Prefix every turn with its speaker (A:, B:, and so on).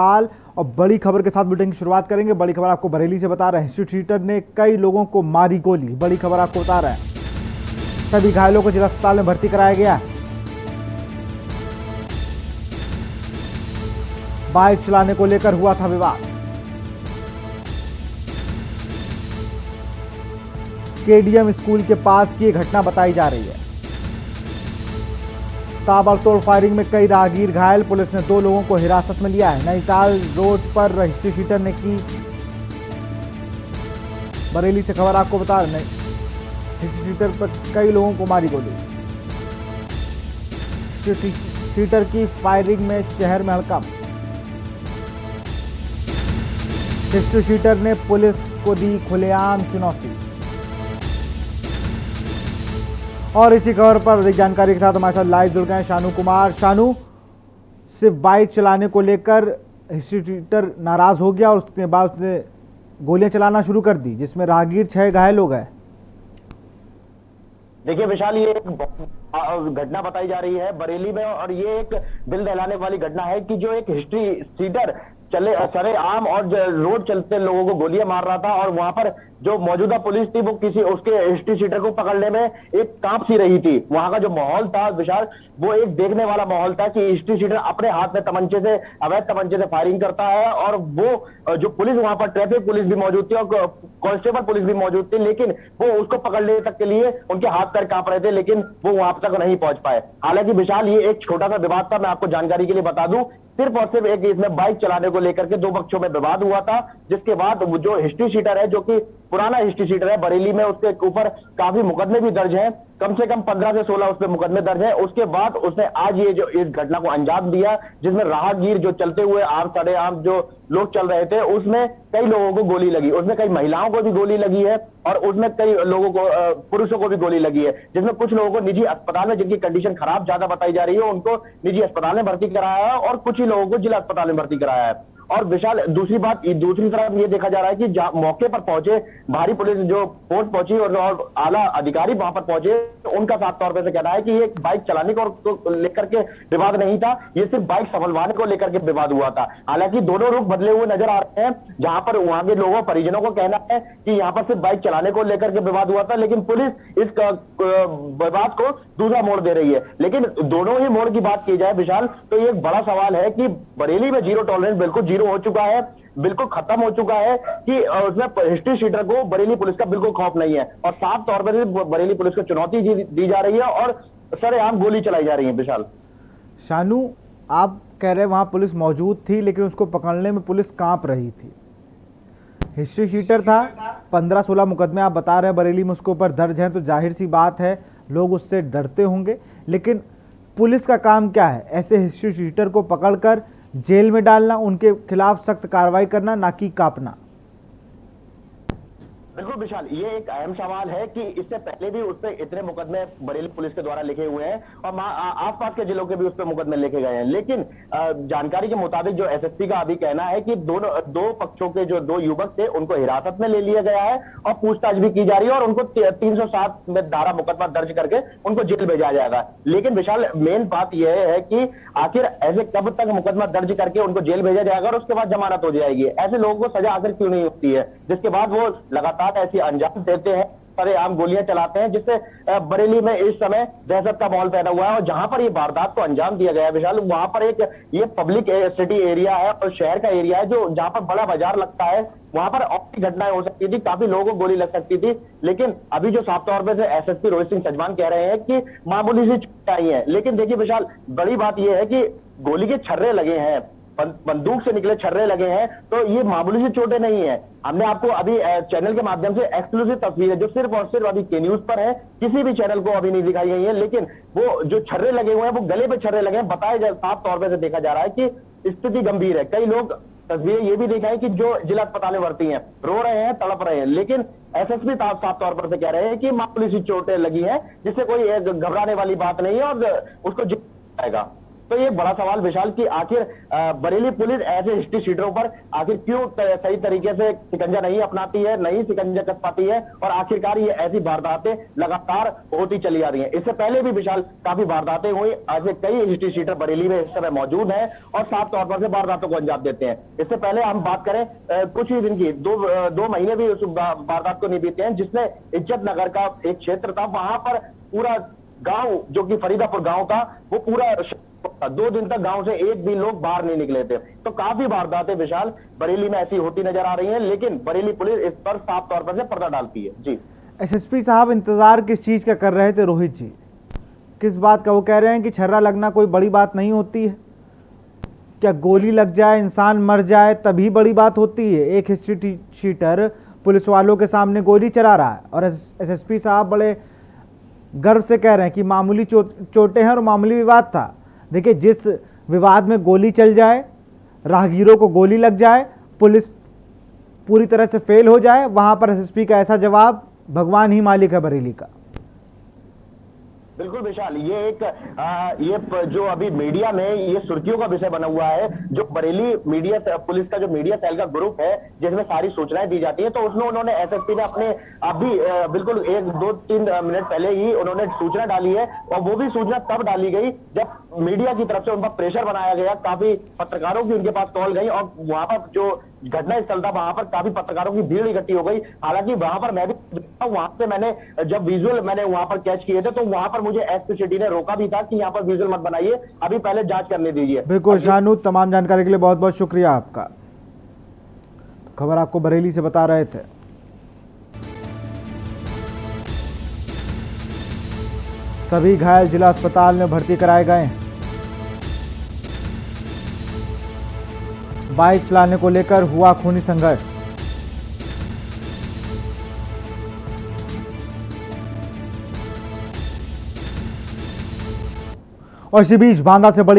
A: हाल और बड़ी खबर के साथ बुलेटिन की शुरुआत करेंगे। बड़ी खबर आपको बरेली से बता रहे हैं, स्ट्रीट हीटर ने कई लोगों को मारी गोली। बड़ी खबर आपको बता रहे हैं, सभी घायलों को जिला अस्पताल में भर्ती कराया गया है। बाइक चलाने को लेकर हुआ था विवाद। केडीएम स्कूल के पास की घटना बताई जा रही है। ताबड़तोड़ फायरिंग में कई राहगीर घायल, पुलिस ने 2 लोगों को हिरासत में लिया है। नैनीताल रोड पर स्ट्रीट हीटर ने की। बरेली से खबर आपको बता रहे हैं, स्ट्रीट हीटर पर कई लोगों को मारी गोली। स्ट्रीट हीटर की फायरिंग में शहर में हड़कंप। स्ट्रीट हीटर ने पुलिस को दी खुलेआम चुनौती। और इसी खबर पर अधिक जानकारी के साथ हमारे साथ लाइव जुड़ गए शानू कुमार। शानू, सिर्फ बाइक चलाने को लेकर स्ट्रीट हीटर नाराज हो गया और उसके बाद उसने गोलियां चलाना शुरू कर दी, जिसमें राहगीर 6 घायल हो गए।
B: देखिए विशाल, ये एक घटना बताई जा रही है बरेली में, और ये एक दिल दहलाने वाली घटना है कि जो एक हिस्ट्री सीटर चले सरेआम और रोड चलते लोगों को गोलियां मार रहा था, और वहां पर जो मौजूदा पुलिस थी वो किसी उसके हिस्ट्री सीटर को पकड़ने में एक कांप सी रही थी। वहां का जो माहौल था विशाल, वो एक देखने वाला माहौल था कि हिस्ट्री सीटर अपने हाथ में तमंचे से, अवैध तमंचे से फायरिंग करता है, और वो जो पुलिस वहां पर ट्रैफिक पुलिस भी मौजूद थी और कांस्टेबल पुलिस भी मौजूद थी, लेकिन वो उसको पकड़ने तक के लिए उनके हाथ पैर कांप रहे थे, लेकिन वो वहां तक नहीं पहुंच पाए। हालांकि विशाल, ये एक छोटा सा विवाद था, मैं आपको जानकारी के लिए बता दूं, सिर्फ और सिर्फ एक इसमें बाइक चलाने को लेकर के 2 पक्षों में विवाद हुआ था, जिसके बाद जो हिस्ट्री सीटर है, जो कि पुराना हिस्ट्री सीटर है बरेली में, उसके ऊपर काफी मुकदमे भी दर्ज हैं, कम से कम 15 से 16 उस पर मुकदमे दर्ज हैं। उसके बाद उसने आज ये जो इस घटना को अंजाम दिया, जिसमें राहगीर जो चलते हुए आम सरेआम जो लोग चल रहे थे, उसमें कई लोगों को गोली लगी, उसमें कई महिलाओं को भी गोली लगी है, और उसमें कई लोगों को पुरुषों को भी गोली लगी है, जिसमें कुछ लोगों को निजी अस्पताल में, जिनकी कंडीशन खराब ज्यादा बताई जा रही है, उनको निजी अस्पताल में भर्ती कराया है, और कुछ ही लोगों को जिला अस्पताल में भर्ती कराया है। और विशाल, दूसरी तरफ ये देखा जा रहा है कि मौके पर पहुंचे भारी पुलिस जो फोर्स पहुंची और आला अधिकारी वहां पर पहुंचे, उनका साफ तौर पर से कहना है कि ये बाइक चलाने को लेकर के विवाद नहीं था, ये सिर्फ बाइक संभलवाने को लेकर के विवाद हुआ था। हालांकि दोनों रुख बदले हुए नजर आ रहे हैं, जहां पर वहां के लोगों परिजनों को कहना है कि यहां पर सिर्फ बाइक चलाने को लेकर के विवाद हुआ था, लेकिन पुलिस इस विवाद को दूसरा मोड़ दे रही है। लेकिन दोनों ही मोड़ की बात की जाए विशाल, तो ये एक बड़ा सवाल है कि बरेली में जीरो टॉलरेंस बिल्कुल जीरो हो चुका है, बिल्कुल खत्म हो चुका है, कि उसमें हिस्ट्री सीटर को बरेली पुलिस का बिल्कुल खौफ नहीं है, और साफ तौर पर बरेली पुलिस को चुनौती दी जा रही है और सरेआम गोली चलाई जा रही है। विशाल,
A: शानू, आप कह रहे हैं वहां पुलिस मौजूद थी, लेकिन उसको पकड़ने में पुलिस कांप रही थी। हिस्ट्री शीटर था, 15-16 मुकदमे आप बता रहे हैं बरेली में उसके ऊपर दर्ज हैं, तो जाहिर सी बात है लोग उससे डरते होंगे। लेकिन पुलिस का काम क्या है? ऐसे हिस्ट्री शीटर को पकड़कर जेल में डालना, उनके खिलाफ सख्त कार्रवाई करना, ना कि कांपना।
B: बिल्कुल विशाल, ये एक अहम सवाल है कि इससे पहले भी उस पर इतने मुकदमे बरेली पुलिस के द्वारा लिखे हुए हैं, और आसपास के जिलों के भी उस पर मुकदमे लिखे गए हैं, लेकिन जानकारी के मुताबिक जो एसएसपी का अभी कहना है कि दो पक्षों के जो 2 युवक थे उनको हिरासत में ले लिया गया है और पूछताछ भी की जा रही है, और उनको 307 में धारा मुकदमा दर्ज करके उनको जेल भेजा जाएगा। लेकिन विशाल, मेन बात यह है कि आखिर ऐसे कब तक मुकदमा दर्ज करके उनको जेल भेजा जाएगा और उसके बाद जमानत हो जाएगी? ऐसे लोगों को सजा आखिर क्यों नहीं होती है, जिसके बाद वो लगातार ऐसी अंजाम देते हैं, सरेआम गोलियां चलाते हैं, जिससे बरेली में इस समय दहशत का माहौल पैदा हुआ है। और जहां पर ये वारदात को अंजाम दिया गया है विशाल, वहां पर एक ये पब्लिक सिटी एरिया है और शहर का एरिया है, जो जहां पर बड़ा बाजार लगता है, वहां पर और भी घटनाएं हो सकती थी, काफी लोगों को गोली लग सकती थी। लेकिन अभी जो साफ तौर पर एसएसपी रोहित सिंह सजमान कह रहे हैं कि मामूली सी चोटें आई है। लेकिन देखिए विशाल, बड़ी बात यह है कि गोली के छर्रे लगे हैं, बंदूक से निकले छर्रे लगे हैं, तो ये मामूली सी चोटें नहीं है। हमने आपको अभी चैनल के माध्यम से एक्सक्लूसिव तस्वीर है, जो सिर्फ और सिर्फ अभी के न्यूज पर है, किसी भी चैनल को अभी नहीं दिखाई गई है, लेकिन वो जो छर्रे लगे हुए हैं वो गले पे छर्रे लगे हैं। बताया साफ तौर पर से देखा जा रहा है कि स्थिति गंभीर है। कई लोग तस्वीरें ये भी दिखाई कि जो जिला अस्पताल में भर्ती हैं, रो रहे हैं, तड़प रहे हैं, लेकिन एसएसपी साफ तौर पर से कह रहे हैं कि मामूली सी चोटें लगी हैं, जिससे कोई घबराने वाली बात नहीं है और उसको जाएगा। तो ये बड़ा सवाल विशाल कि आखिर बरेली पुलिस ऐसे हिस्ट्री शीटरों पर आखिर क्यों सही तरीके से शिकंजा नहीं अपनाती है, नहीं शिकंजा कस पाती है, और आखिरकार ये ऐसी वारदातें लगातार होती चली आ रही हैं। इससे पहले भी विशाल काफी वारदातें हुई, ऐसे कई हिस्ट्री शीटर बरेली में इस समय मौजूद हैं और साफ तौर पर से वारदातों को अंजाम देते हैं। इससे पहले हम बात करें कुछ ही दिन की, दो महीने भी उस वारदात को नहीं बीते हैं, जिसमें इज्जत नगर का एक क्षेत्र था, वहां पर पूरा गांव जो कि फरीदापुर गांव था, वो पूरा 2 दिन तक गांव से एक भी लोग बाहर नहीं निकले थे। तो काफी वारदातें विशाल बरेली में ऐसी होती नजर आ रही हैं, लेकिन बरेली पुलिस इस पर साफ तौर पर से पर्दा डालती है। जी
A: एसएसपी साहब, इंतजार किस चीज का कर रहे थे रोहित जी? किस बात का? वो कह रहे हैं कि छर्रा लगना कोई बड़ी बात नहीं होती है। क्या गोली लग जाए, इंसान मर जाए, तभी बड़ी बात होती है? एक हिस्ट्री शीटर पुलिस वालों के सामने गोली चला रहा है और एसएसपी साहब बड़े गर्व से कह रहे हैं कि मामूली चोटें हैं और मामूली विवाद था। देखिए, जिस विवाद में गोली चल जाए, राहगीरों को गोली लग जाए, पुलिस पूरी तरह से फेल हो जाए, वहां पर एसएसपी का ऐसा जवाब, भगवान ही मालिक है बरेली का।
B: बिल्कुल विशाल, ये जो अभी मीडिया में ये सुर्खियों का विषय बना हुआ है, जो बरेली मीडिया पुलिस का जो मीडिया सेल का ग्रुप है जिसमें सारी सूचनाएं दी जाती है, तो उसमें उन्होंने एसएसपी ने अपने अभी बिल्कुल 1-2-3 मिनट पहले ही उन्होंने सूचना डाली है, और वो भी सूचना तब डाली गई जब मीडिया की तरफ से उन पर प्रेशर बनाया गया। काफी पत्रकारों की उनके पास कॉल गई और वहां पर जो घटना स्थल था वहां पर काफी पत्रकारों की भीड़ इकट्ठी हो गई। हालांकि वहां पर मैं भी, वहां से मैंने जब विजुअल मैंने वहां पर कैच किए थे, तो वहां पर मुझे एसपी सिटी ने रोका भी था कि यहाँ पर विजुअल मत बनाइए, अभी पहले जांच करने दीजिए।
A: बिल्कुल शानू, तमाम जानकारी के लिए बहुत बहुत शुक्रिया आपका। खबर आपको बरेली से बता रहे थे। सभी घायल जिला अस्पताल में भर्ती कराए गए हैं। बाइक चलाने को लेकर हुआ खूनी संघर्ष। और इसी बीच बांदा से बड़ी